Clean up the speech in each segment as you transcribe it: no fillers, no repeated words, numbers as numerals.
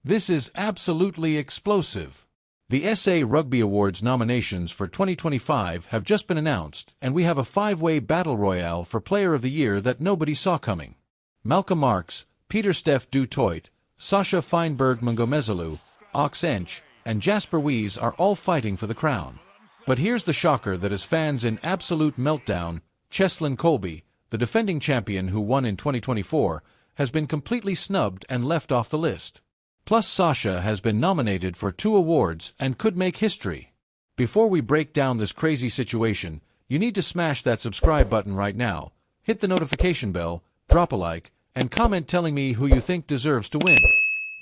This is absolutely explosive. The SA Rugby Awards nominations for 2025 have just been announced, and we have a 5-way battle royale for Player of the Year that nobody saw coming. Marx, Steph du Toit, SA Feinberg-Mngomezulu, Ox Ench, and Jasper Wiese are all fighting for the crown. But here's the shocker that has fans in absolute meltdown. CHESLIN Kolbe, the defending champion who won in 2024, has been completely snubbed and left off the list. Plus Sasha has been nominated for 2 awards and could make history. Before we break down this crazy situation, you need to smash that subscribe button right now, hit the notification bell, drop a like, and comment telling me who you think deserves to win.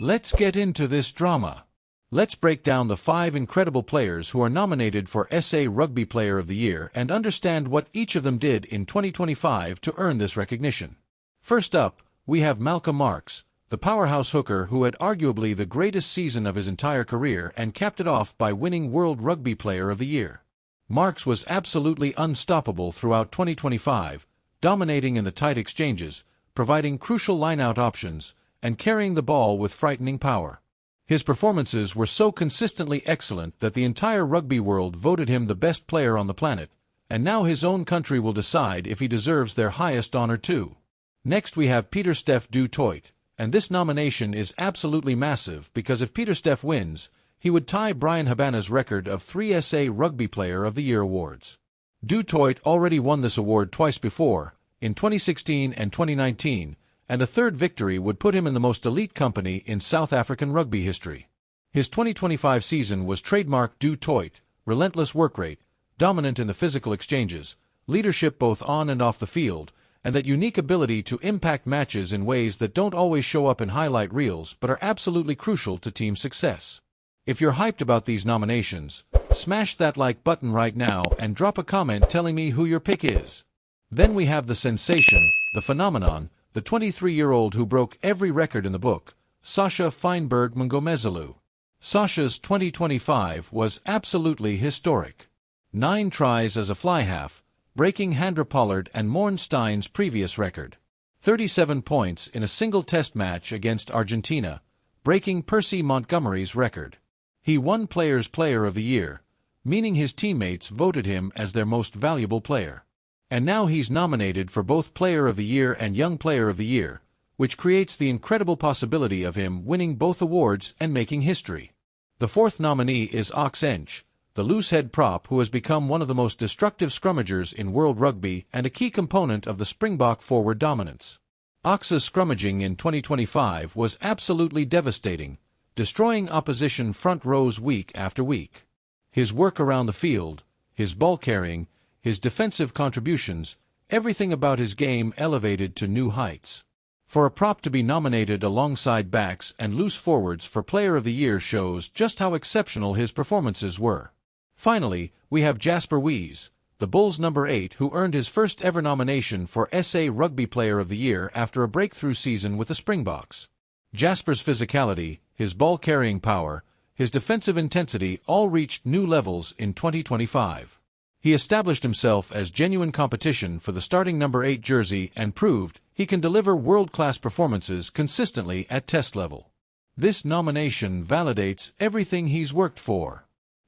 Let's get into this drama. Let's break down the 5 incredible players who are nominated for SA Rugby Player of the Year and understand what each of them did in 2025 to earn this recognition. First up, we have Marx, the powerhouse hooker who had arguably the greatest season of his entire career and capped it off by winning World Rugby Player of the Year. Marx was absolutely unstoppable throughout 2025, dominating in the tight exchanges, providing crucial line-out options, and carrying the ball with frightening power. His performances were so consistently excellent that the entire rugby world voted him the best player on the planet, and now his own country will decide if he deserves their highest honor too. Next we have Steph du Toit, and this nomination is absolutely massive because if Steph wins, he would tie Brian Habana's record of 3 SA Rugby Player of the Year awards. Du Toit already won this award twice before, in 2016 and 2019, and a third victory would put him in the most elite company in South African rugby history. His 2025 season was trademark Du Toit, relentless work rate, dominant in the physical exchanges, leadership both on and off the field, and that unique ability to impact matches in ways that don't always show up in highlight reels but are absolutely crucial to team success. If you're hyped about these nominations, smash that like button right now and drop a comment telling me who your pick is. Then we have the sensation, the phenomenon, the 23-year-old who broke every record in the book, SA Feinberg-Mngomezulu. Sasha's 2025 was absolutely historic. 9 tries as a fly-half, breaking Handra Pollard and Morn Stein's previous record. 37 points in a single test match against Argentina, breaking Percy Montgomery's record. He won Players' Player of the Year, meaning his teammates voted him as their most valuable player. And now he's nominated for both Player of the Year and Young Player of the Year, which creates the incredible possibility of him winning both awards and making history. The 4th nominee is Ox Ench, the loosehead prop who has become one of the most destructive scrummagers in world rugby and a key component of the Springbok forward dominance. Ox's scrummaging in 2025 was absolutely devastating, destroying opposition front rows week after week. His work around the field, his ball carrying, his defensive contributions, everything about his game elevated to new heights. For a prop to be nominated alongside backs and loose forwards for Player of the Year shows just how exceptional his performances were. Finally, we have Jasper Wiese, the Bulls' number 8 who earned his first ever nomination for SA Rugby Player of the Year after a breakthrough season with the Springboks. Jasper's physicality, his ball-carrying power, his defensive intensity all reached new levels in 2025. He established himself as genuine competition for the starting number 8 jersey and proved he can deliver world-class performances consistently at test level. This nomination validates everything he's worked for.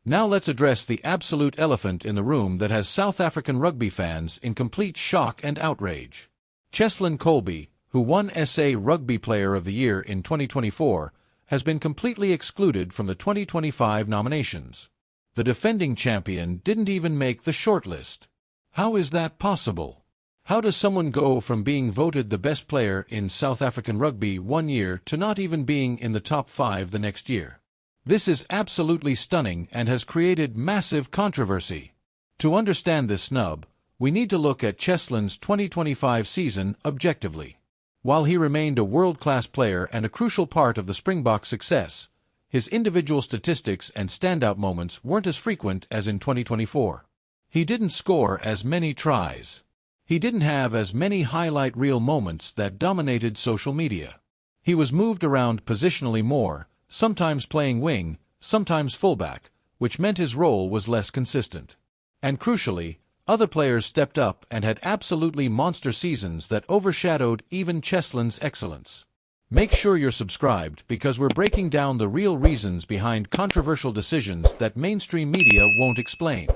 Now let's address the absolute elephant in the room that has South African rugby fans in complete shock and outrage. CHESLIN Kolbe, who won SA Rugby Player of the Year in 2024, has been completely excluded from the 2025 nominations. The defending champion didn't even make the shortlist. How is that possible? How does someone go from being voted the best player in South African rugby one year to not even being in the top 5 the next year? This is absolutely stunning and has created massive controversy. To understand this snub, we need to look at CHESLIN's 2025 season objectively. While he remained a world-class player and a crucial part of the Springboks' success, his individual statistics and standout moments weren't as frequent as in 2024. He didn't score as many tries. He didn't have as many highlight reel moments that dominated social media. He was moved around positionally more, sometimes playing wing, sometimes fullback, which meant his role was less consistent. And crucially, other players stepped up and had absolutely monster seasons that overshadowed even CHESLIN's excellence. Make sure you're subscribed because we're breaking down the real reasons behind controversial decisions that mainstream media won't explain.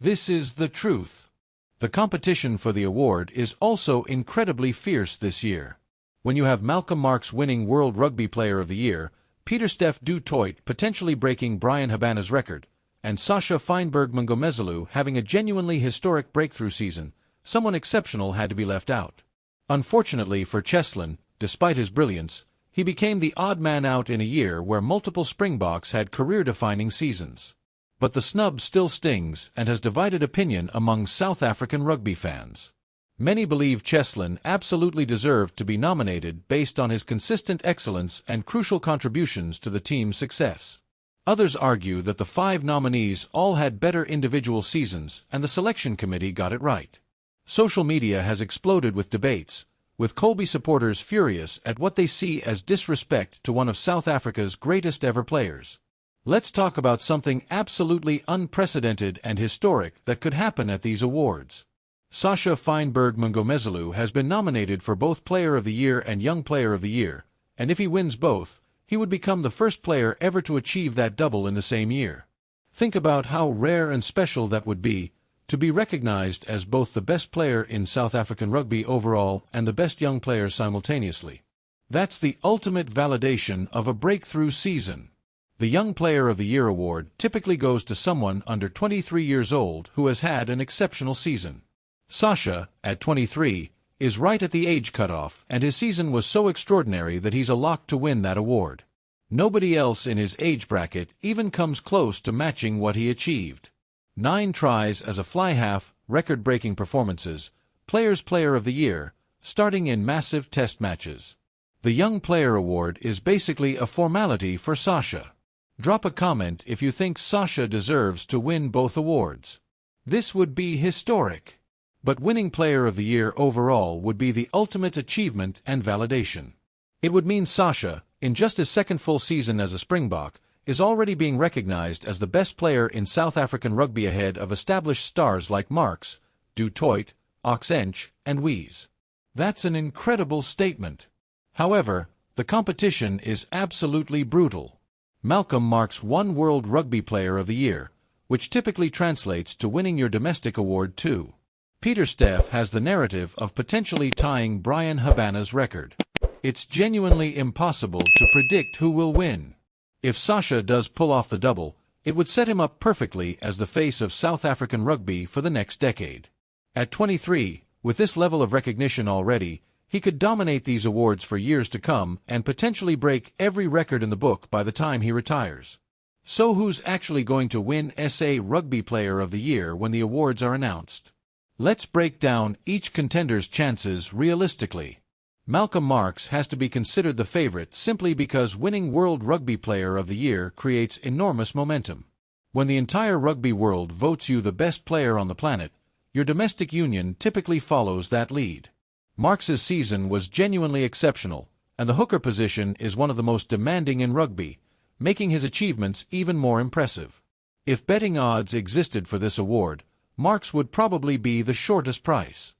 This is the truth. The competition for the award is also incredibly fierce this year. When you have Malcolm Marx winning World Rugby Player of the Year, Steph du Toit potentially breaking Brian Habana's record, and SA Feinberg-Mngomezulu having a genuinely historic breakthrough season, someone exceptional had to be left out. Unfortunately for CHESLIN, despite his brilliance, he became the odd man out in a year where multiple Springboks had career-defining seasons. But the snub still stings and has divided opinion among South African rugby fans. Many believe CHESLIN absolutely deserved to be nominated based on his consistent excellence and crucial contributions to the team's success. Others argue that the 5 nominees all had better individual seasons and the selection committee got it right. Social media has exploded with debates, with Kolbe supporters furious at what they see as disrespect to one of South Africa's greatest ever players. Let's talk about something absolutely unprecedented and historic that could happen at these awards. SA Feinberg-Mngomezulu has been nominated for both Player of the Year and Young Player of the Year, and if he wins both, he would become the first player ever to achieve that double in the same year. Think about how rare and special that would be, to be recognized as both the best player in South African rugby overall and the best young player simultaneously. That's the ultimate validation of a breakthrough season. The Young Player of the Year award typically goes to someone under 23 years old who has had an exceptional season. SA, at 23, is right at the age cutoff, and his season was so extraordinary that he's a lock to win that award. Nobody else in his age bracket even comes close to matching what he achieved. 9 tries as a fly half, record-breaking performances, Players Player of the Year, starting in massive test matches. The Young Player Award is basically a formality for SA. Drop a comment if you think SA deserves to win both awards. This would be historic. But winning Player of the Year overall would be the ultimate achievement and validation. It would mean SA, in just his second full season as a Springbok, is already being recognized as the best player in South African rugby ahead of established stars like Marx, Du Toit, and Wies. That's an incredible statement. However, the competition is absolutely brutal. Malcolm Marx won World Rugby Player of the Year, which typically translates to winning your domestic award too. Steph has the narrative of potentially tying Brian Habana's record. It's genuinely impossible to predict who will win. If SA does pull off the double, it would set him up perfectly as the face of South African rugby for the next decade. At 23, with this level of recognition already, he could dominate these awards for years to come and potentially break every record in the book by the time he retires. So who's actually going to win SA Rugby Player of the Year when the awards are announced? Let's break down each contender's chances realistically. Malcolm Marx has to be considered the favorite simply because winning World Rugby Player of the Year creates enormous momentum. When the entire rugby world votes you the best player on the planet, your domestic union typically follows that lead. Marx's season was genuinely exceptional, and the hooker position is one of the most demanding in rugby, making his achievements even more impressive. If betting odds existed for this award, Marx would probably be the shortest price.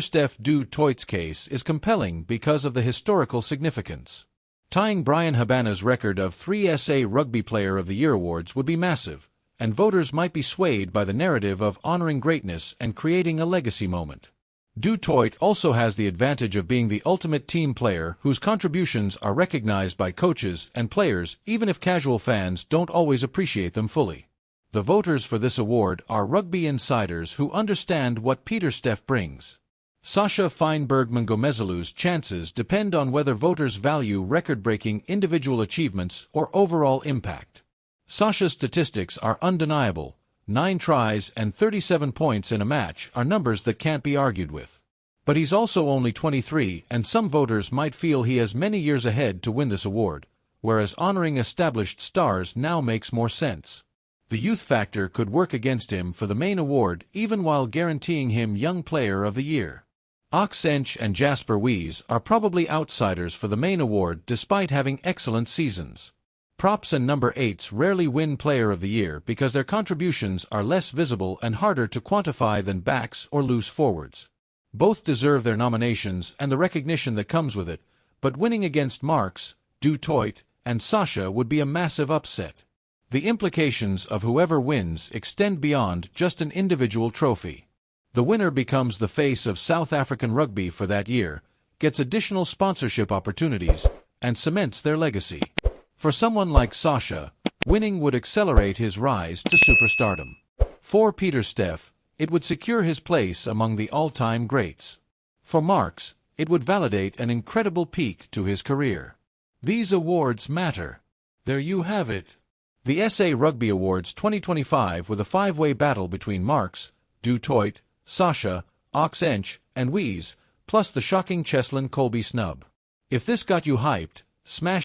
Steph du Toit's case is compelling because of the historical significance. Tying Brian Habana's record of 3 SA Rugby Player of the Year awards would be massive, and voters might be swayed by the narrative of honoring greatness and creating a legacy moment. Du Toit also has the advantage of being the ultimate team player whose contributions are recognized by coaches and players even if casual fans don't always appreciate them fully. The voters for this award are rugby insiders who understand what Steph brings. SA Feinberg-Mngomezulu's chances depend on whether voters value record-breaking individual achievements or overall impact. SA's statistics are undeniable. 9 tries and 37 points in a match are numbers that can't be argued with. But he's also only 23, and some voters might feel he has many years ahead to win this award, whereas honoring established stars now makes more sense. The youth factor could work against him for the main award even while guaranteeing him Young Player of the Year. and Jasper Wies are probably outsiders for the main award despite having excellent seasons. Props and number 8s rarely win Player of the Year because their contributions are less visible and harder to quantify than backs or loose forwards. Both deserve their nominations and the recognition that comes with it, but winning against Marx, Toit, and Sasha would be a massive upset. The implications of whoever wins extend beyond just an individual trophy. The winner becomes the face of South African rugby for that year, gets additional sponsorship opportunities, and cements their legacy. For someone like Sasha, winning would accelerate his rise to superstardom. For Peter Steph, it would secure his place among the all-time greats. For Marx, it would validate an incredible peak to his career. These awards matter. There you have it. The SA Rugby Awards 2025 with a five-way battle between Marx, Toit, Sasha, Ox-Ench, and Wees, plus the shocking CHESLIN Kolbe snub. If this got you hyped, smash